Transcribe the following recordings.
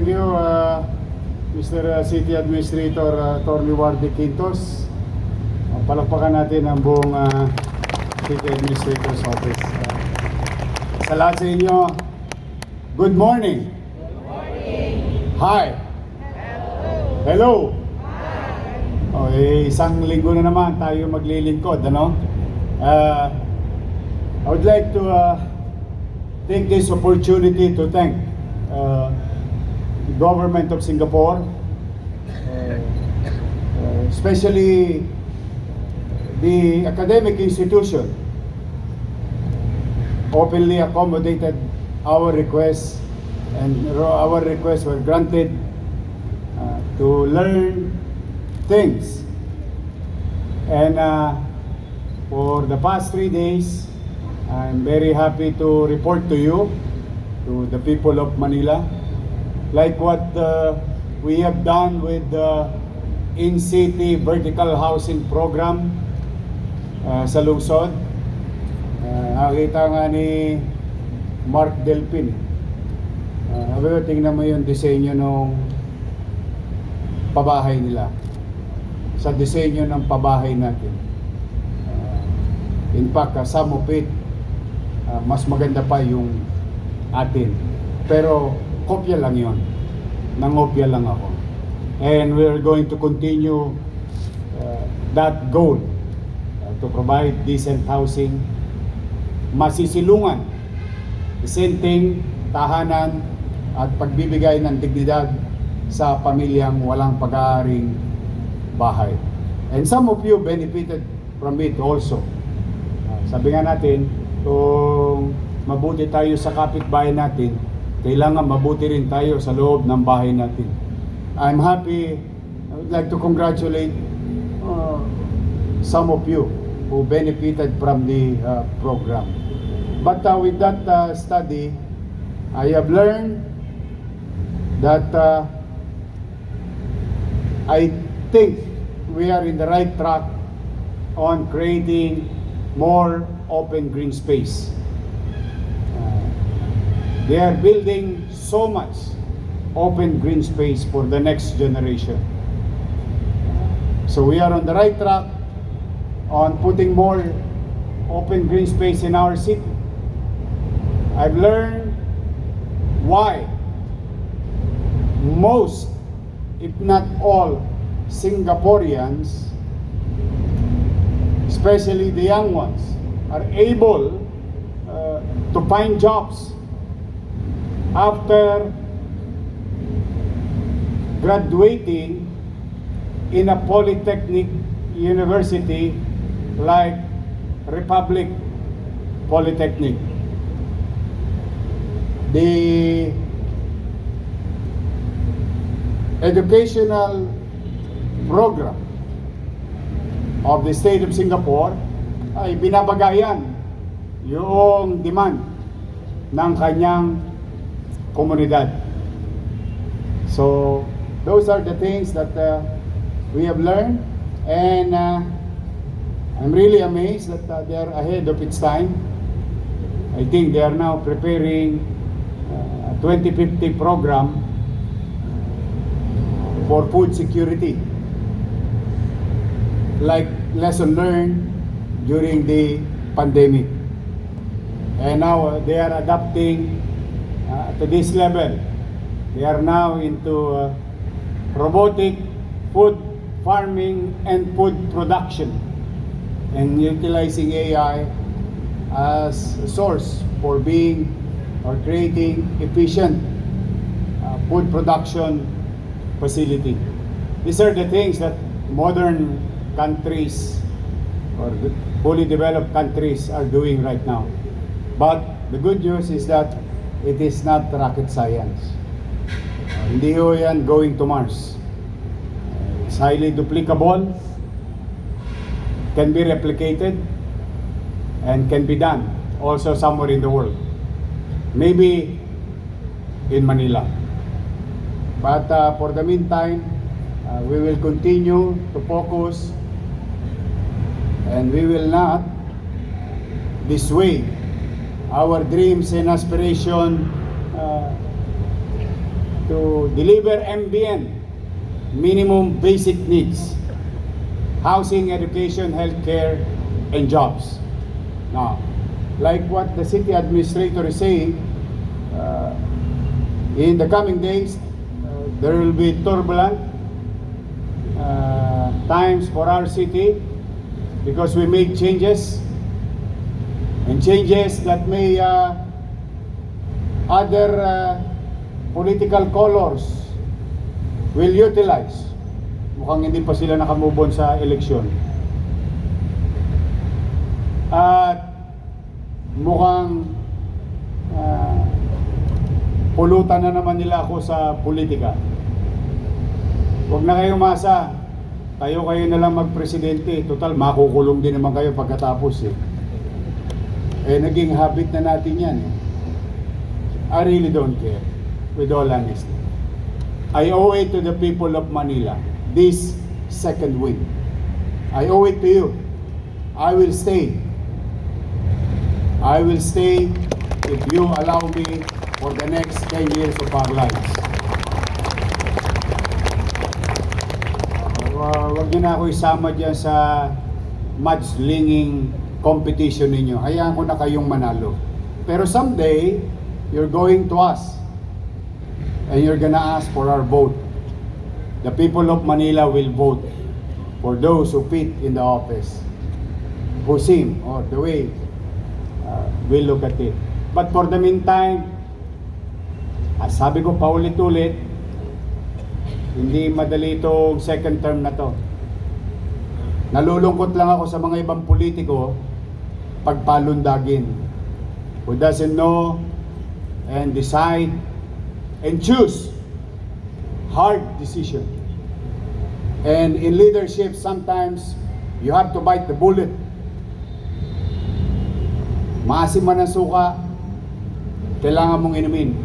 thank you, Mr. City Administrator Torny Wardy Quintos. Palakpakan natin ang buong City Administrator's Office. Sa lahat sa inyo, good morning. Good morning. Hi. Hello. Oh, isang linggo na naman tayo maglilingkod, ano? I would like to take this opportunity to thank the government of Singapore, especially the academic institution, openly accommodated our requests, and our requests were granted to learn things. And for the past 3 days, I'm very happy to report to you, to the people of Manila, like what we have done with the in-city vertical housing program sa lungsod. Nakita nga ni Mark Delpin. Tingnan mo yung disenyo ng pabahay nila. Sa disenyo ng pabahay natin. In fact, some of it, mas maganda pa yung atin. Pero kopya lang yon. Nangopya lang ako. And we're going to continue that goal to provide decent housing, masisilungan, dissenting, tahanan, at pagbibigay ng dignidad sa pamilyang walang pag-aaring bahay. And some of you benefited from it also. Sabi nga natin, kung mabuti tayo sa kapitbahay natin, kailangan mabuti rin tayo sa loob ng bahay natin. I'm happy, I would like to congratulate some of you who benefited from the program. But with that study, I have learned that I think we are in the right track on creating more open green space. They are building so much open green space for the next generation. So we are on the right track on putting more open green space in our city. I've learned why most, if not all, Singaporeans, especially the young ones, are able to find jobs after graduating in a polytechnic university like Republic Polytechnic. The educational program of the state of Singapore ay binabagayan yung demand ng kanyang komunidad. So those are the things that we have learned, and I'm really amazed that they are ahead of its time. I think they are now preparing a 2050 program for food security, like lesson learned during the pandemic. And now they are adapting to this level. They are now into robotic food farming and food production, and utilizing AI as a source for being or creating efficient food production facility. These are the things that modern countries or fully developed countries are doing right now. But the good news is that it is not rocket science. Hindi ho yan going to Mars. It's highly duplicable, can be replicated, and can be done also somewhere in the world. Maybe in Manila. But for the meantime, we will continue to focus, and we will not dissuade our dreams and aspiration to deliver MBN, minimum basic needs, housing, education, healthcare, and jobs. Now, like what the city administrator is saying, in the coming days, there will be turbulent times for our city because we make changes, and changes that may other political colors will utilize. Mukhang hindi pa sila nakamove on sa eleksyon. At mukhang pulutan na naman nila ako sa politika. Huwag na kayo umasa. Kayo na lang magpresidente. Total, makukulong din naman kayo pagkatapos eh. Naging habit na natin yan eh. I really don't care, with all honesty. I owe it to the people of Manila, this second win. I owe it to you. I will stay. I will stay if you allow me for the next 10 years of our lives. Huwag niyo na ako isama dyan sa mudslinging competition ninyo. Hayaan ko na kayong manalo. Pero someday, you're going to us and you're gonna ask for our vote. The people of Manila will vote for those who fit in the office, who seem, or the way we look at it. But for the meantime, sabi ko paulit-ulit, hindi madali itong second term na to. Nalulungkot lang ako sa mga ibang politiko pagpalundagin who doesn't know and decide and choose hard decision. And in leadership, sometimes you have to bite the bullet. Maasim man ang suka, kailangan mong inumin.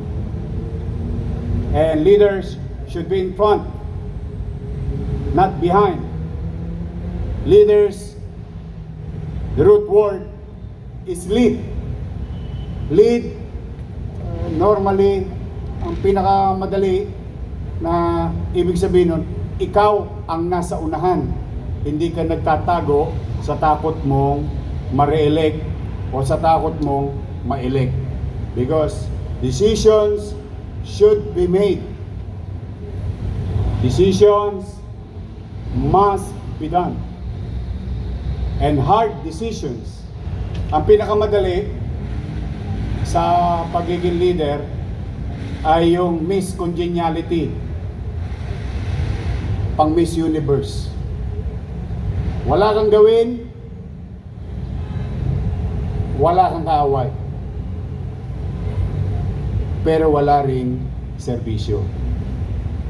And leaders should be in front, not behind. Leaders, the root word is lead. Lead, normally, ang pinakamadali na ibig sabihin nun, ikaw ang nasa unahan. Hindi ka nagtatago sa takot mong ma-re-elect o sa takot mong ma-elect. Because decisions should be made. Decisions must be done. And hard decisions, ang pinakamadali sa pagiging leader ay yung Miss Congeniality, pang Miss Universe. Wala kang gawin, wala kang kaaway, pero wala ring serbisyo.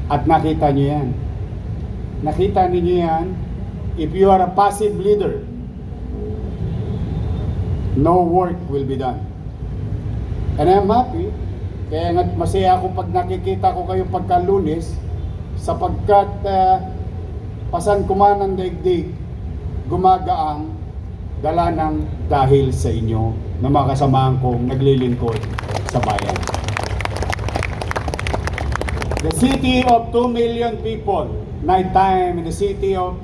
At nakita niyo yan. Nakita niyo yan. If you are a passive leader, no work will be done. And I'm happy. Kaya nga masaya ako pag nakikita ko kayo pagka Lunes, sapagkat pasan kuman ng daigdig, gumagaang dala ng dahil sa inyo na mga kasamahan kong naglilingkod sa bayan. The city of 2 million people nighttime and the city of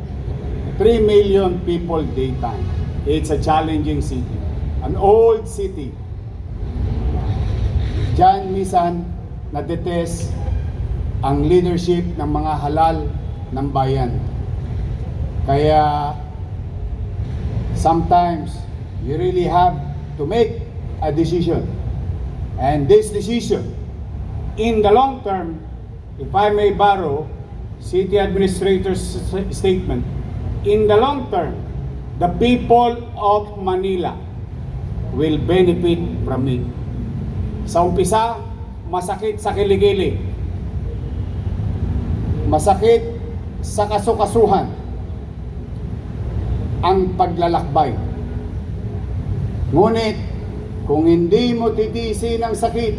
3 million people daytime. It's a challenging city. An old city. Diyan minsan nadetest ang leadership ng mga halal ng bayan. Kaya sometimes you really have to make a decision. And this decision, in the long term, if I may borrow City Administrator's statement, in the long term, the people of Manila will benefit from it. Sa umpisa, masakit sa kilikili. Masakit sa kasukasuhan ang paglalakbay. Ngunit, kung hindi mo titiisin ang sakit,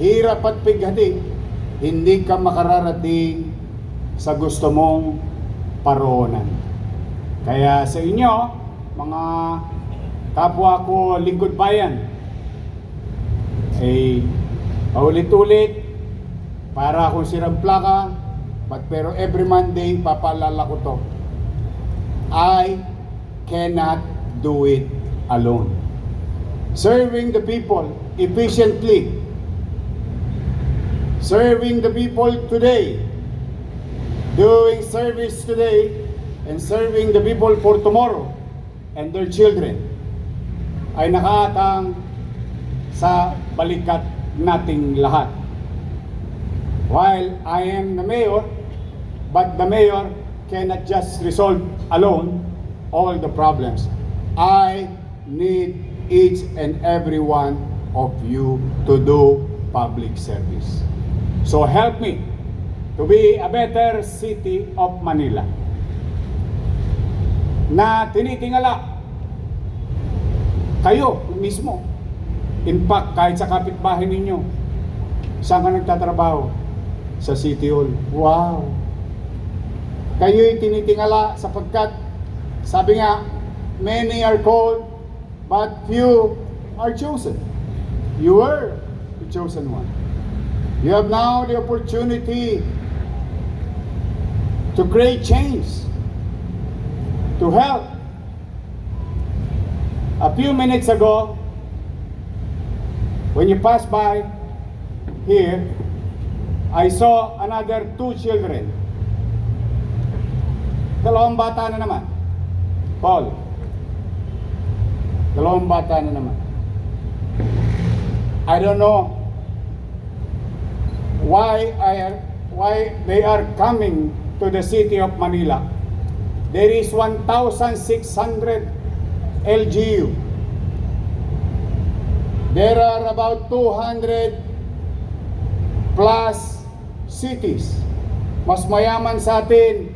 hirap at pighati, hindi ka makararating sa gusto mong paroonan. Kaya sa inyo, mga kapwa ko lingkod bayan, ay paulit-ulit para akong sirang plaka, pero every Monday, papaalala ko to. I cannot do it alone. Serving the people efficiently, serving the people today, doing service today, and serving the people for tomorrow and their children, ay nakaatang sa balikat nating lahat. While I am the mayor, but the mayor cannot just resolve alone all the problems. I need each and every one of you to do public service. So help me to be a better city of Manila na tinitingala kayo mismo. In fact, kahit sa kapitbahay ninyo, saan ka nagtatrabaho? Sa City Hall. Wow! Kayo'y tinitingala sapagkat sabi nga, many are called, but few are chosen. You were the chosen one. You have now the opportunity to create change, to help. A few minutes ago, when you passed by here, I saw another 2 children. Dalawang bata na naman. Paul. Dalawang bata na naman. I don't know why they are coming to the city of Manila. There is 1,600 LGU. There are about 200 plus cities. Mas mayaman sa atin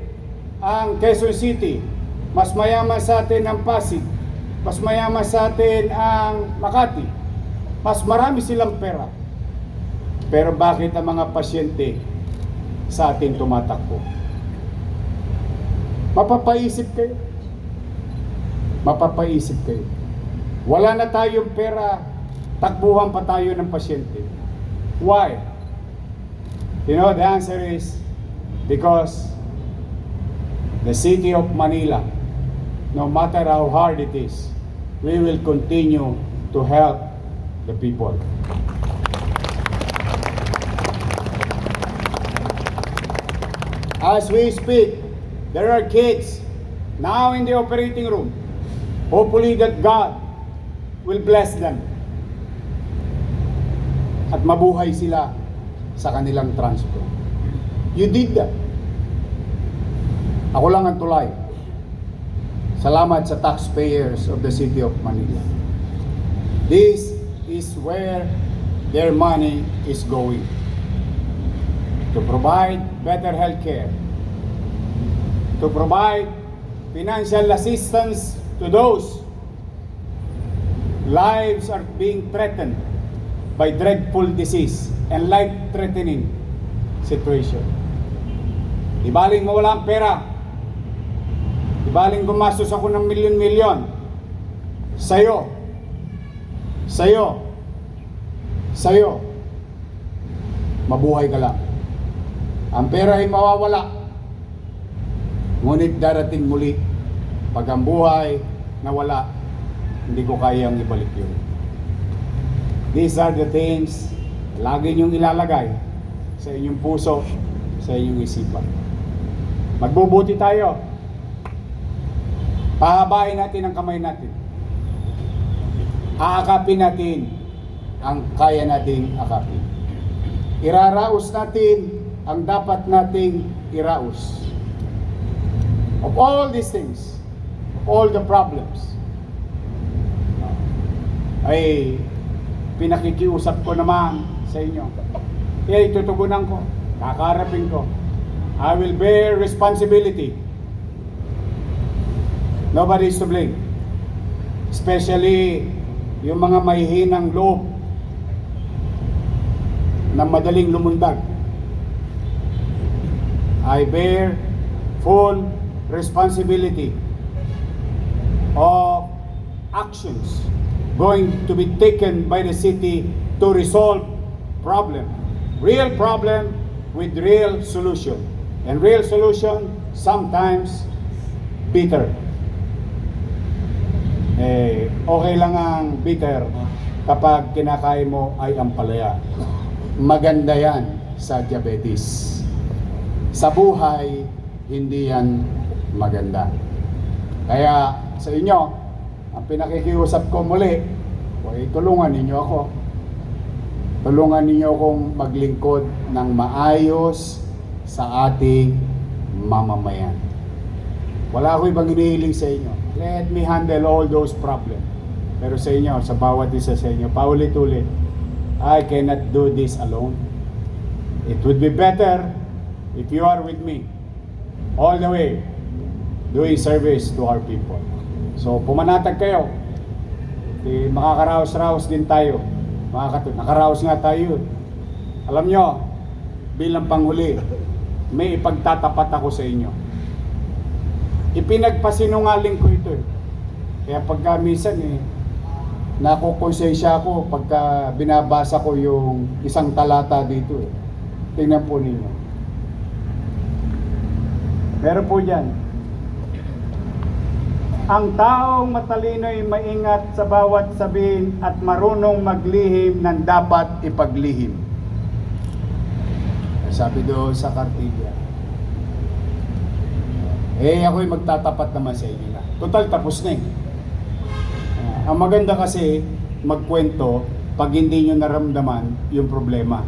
ang Quezon City. Mas mayaman sa atin ang Pasig. Mas mayaman sa atin ang Makati. Mas marami silang pera. Pero bakit ang mga pasyente sa atin tumatakbo? Mapapaisip kayo. Mapapaisip kayo. Wala na tayong pera, takbuhan pa tayo ng pasyente. Why? You know, the answer is because the city of Manila, no matter how hard it is, we will continue to help the people. As we speak, there are kids now in the operating room. Hopefully that God will bless them at mabuhay sila sa kanilang transport. You did that. Ako lang ang tulay. Salamat sa taxpayers of the city of Manila. This is where their money is going. To provide better health care. To provide financial assistance to those lives are being threatened by dreadful disease and life-threatening situation. Di baling mawala ang pera. Di baling gumastos ako ng milyon-milyon. Sa'yo. Mabuhay ka lang. Ang pera ay mawawala. Ngunit darating muli. Pag ang buhay nawala, hindi ko kayang ibalik yun. These are the things lagi niyong ilalagay sa inyong puso, sa inyong isipan. Magbubuti tayo. Pahabain natin ang kamay natin. Aakapin natin ang kaya nating akapin. Iraraos natin ang dapat nating iraos. Of all these things, all the problems, ay pinakikiusap ko naman sa inyo. Kaya itutugunan ko, kakarapin ko. I will bear responsibility. Nobody is to blame. Especially yung mga mahihinang loob na madaling lumundag. I bear full responsibility of actions going to be taken by the city to resolve problem, real problem with real solution. And real solution, sometimes, bitter. Okay lang ang bitter kapag kinakain mo ay ampalaya. Maganda yan sa diabetes. Sa buhay, hindi yan maganda. Kaya sa inyo, ang pinakikiusap ko muli, tulungan ninyo ako. Tulungan ninyo akong maglingkod ng maayos sa ating mamamayan. Wala ako ibang hinihiling sa inyo. Let me handle all those problems. Pero sa inyo, sa bawat isa sa inyo, paulit-ulit, I cannot do this alone. It would be better if you are with me all the way, doing service to our people. So, pumanatag kayo. Makakaraos-raos din tayo. Nakaraos nga tayo. Alam nyo, bilang panghuli, may ipagtatapat ako sa inyo. Ipinagpasinungaling ko ito eh. Kaya pagka minsan nakukonsensya ako pagka binabasa ko yung isang talata dito eh. Tingnan po ninyo. Meron po dyan. Ang taong matalino ay maingat sa bawat sabihin at marunong maglihim ng dapat ipaglihim. Sabi doon sa Kartilya. Ako'y magtatapat naman sa inyo na. Total, tapos na eh. Ang maganda kasi magkwento pag hindi nyo naramdaman yung problema.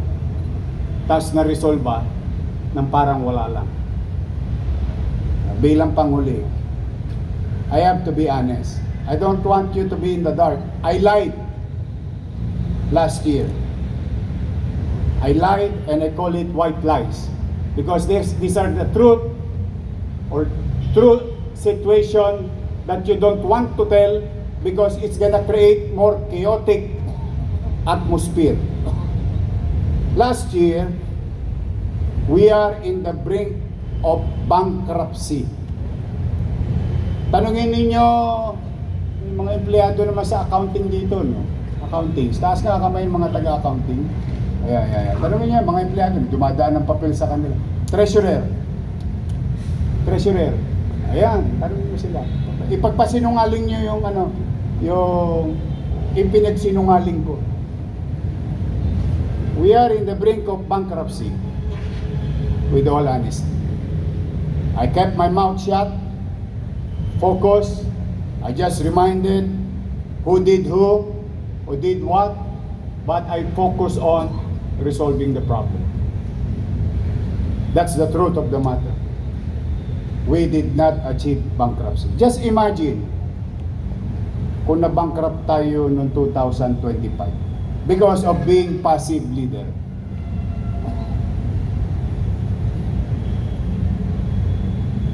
Tapos na-resolve ng parang wala lang. Bilang panghuli, I have to be honest. I don't want you to be in the dark. I lied last year. I lied and I call it white lies. Because these are the truth or true situation that you don't want to tell because it's gonna create more chaotic atmosphere. Last year, we are in the brink of bankruptcy. Tanungin ninyo yung mga empleyado naman sa accounting dito, no? Accounting. Taas nga kamay yung mga taga-accounting. Tanungin niyo mga empleyado, dumadaan ng papel sa kanila. Treasurer. Ayan, tanungin niyo sila. Ipagpasinungaling niyo yung yung ipinagsinungaling ko. We are in the brink of bankruptcy. With all honesty. I kept my mouth shut. Focus. I just reminded who did what, but I focus on resolving the problem. That's the truth of the matter. We did not achieve bankruptcy. Just imagine kung na-bankrupt tayo noong 2025 because of being passive leader.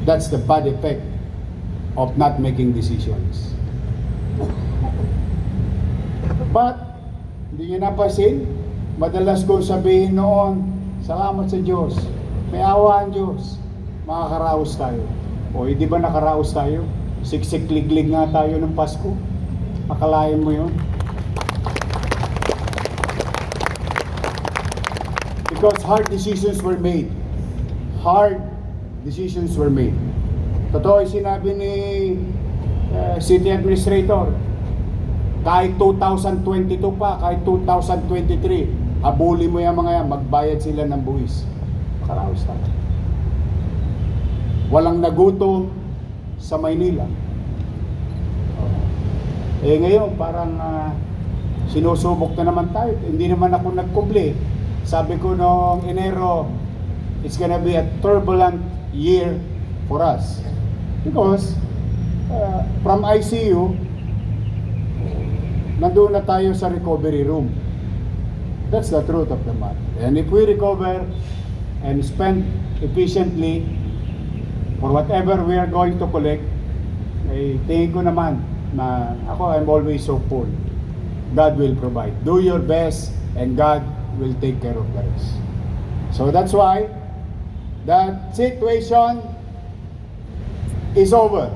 That's the bad effect of not making decisions. But, hindi nyo napansin, madalas kong sabihin noon, salamat sa Diyos, may awa ang Diyos, makakaraos tayo. O, di ba nakaraos tayo? Siksik-liglig nga tayo ng Pasko. Akalain mo yun? Because hard decisions were made. Hard decisions were made. Totoo yung sinabi ni City Administrator, kahit 2022 pa, kahit 2023, habulin mo yung mga yan, magbayad sila ng buwis. Makaraos tayo. Walang nagutom sa Maynila. Ngayon, parang sinusubok na naman tayo. Hindi naman ako nagkubli. Sabi ko noong Enero, it's gonna be a turbulent year for us. Because from ICU, nandoon na tayo sa recovery room. That's the truth of the matter. And if we recover and spend efficiently for whatever we are going to collect, tingin ko naman na I'm always so full. God will provide. Do your best and God will take care of the rest. So that's why that situation is over.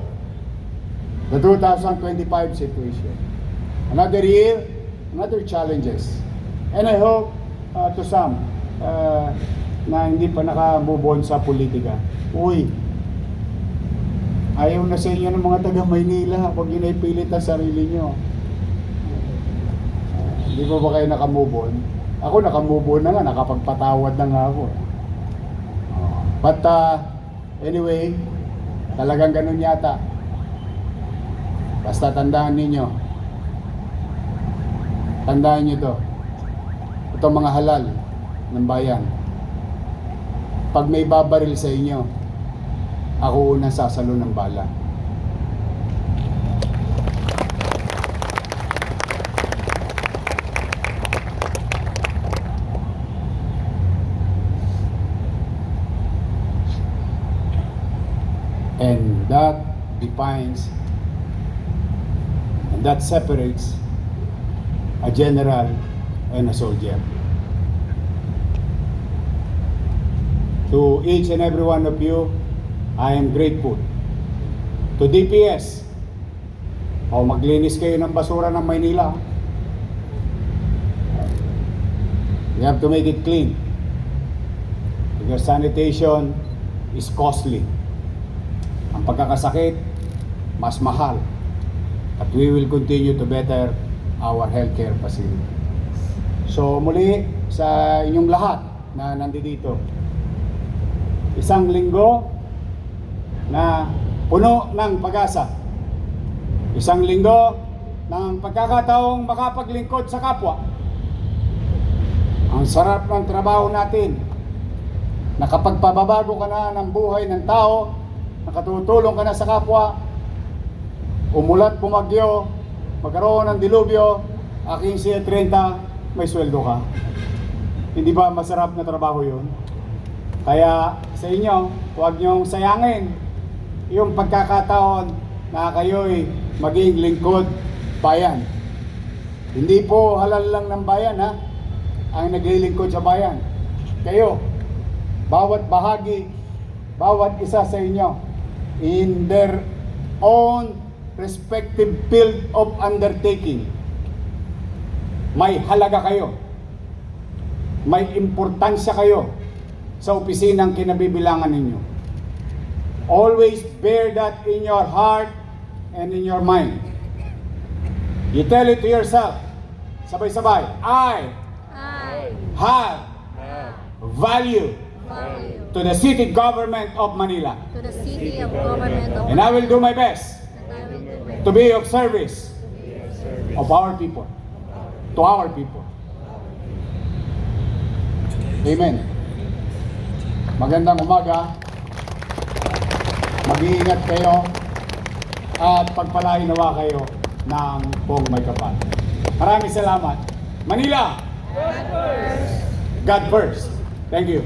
The 2025 situation. Another year, another challenges. And I hope to some, na hindi pa naka-move on sa politika. Uy, ayaw na sa inyo ng mga taga Maynila. Huwag nyo na ipilit ang sarili nyo. Hindi pa ba kayo naka-move on? Ako naka-move on na nga, nakapagpatawad na nga ako. But anyway, talagang ganun yata. Basta tandaan ninyo. Tandaan nyo to. Itong mga halal ng bayan. Pag may babaril sa inyo, ako unang sasalo ng bala. And that defines and that separates a general and a soldier. To each and every one of you, I am grateful. To DPS, maglinis kayo ng basura ng Maynila. You have to make it clean. Because sanitation is costly. Ang pagkakasakit, mas mahal. At we will continue to better our healthcare facility. So muli, sa inyong lahat na nandito, isang linggo na puno ng pag-asa. Isang linggo ng pagkakataong makapaglingkod sa kapwa. Ang sarap ng trabaho natin. Nakapagpababago ka na ng buhay ng tao, nakatutulong ka na sa kapwa, umulat, pumagyo, magkaroon ng dilubyo, aking siya 30, may sweldo ka. Hindi ba masarap na trabaho yun? Kaya sa inyo, huwag niyong sayangin yung pagkakataon na kayo'y maging lingkod bayan. Hindi po halal lang ng bayan ang naglilingkod sa bayan. Kayo, bawat bahagi, bawat isa sa inyo, in their own respective field of undertaking, may halaga kayo, may importansya kayo sa opisinang kinabibilangan ninyo. Always bear that in your heart and in your mind. You tell it to yourself, sabay-sabay, I have value to the city government of Manila. To the city of government of And I will do my best and I will do my to be of service of our people, to our people. Amen. Magandang umaga. Mag-iingat kayo at pagpalain nawa kayo ng buong may kapal. Maraming salamat. Manila! God first. Thank you.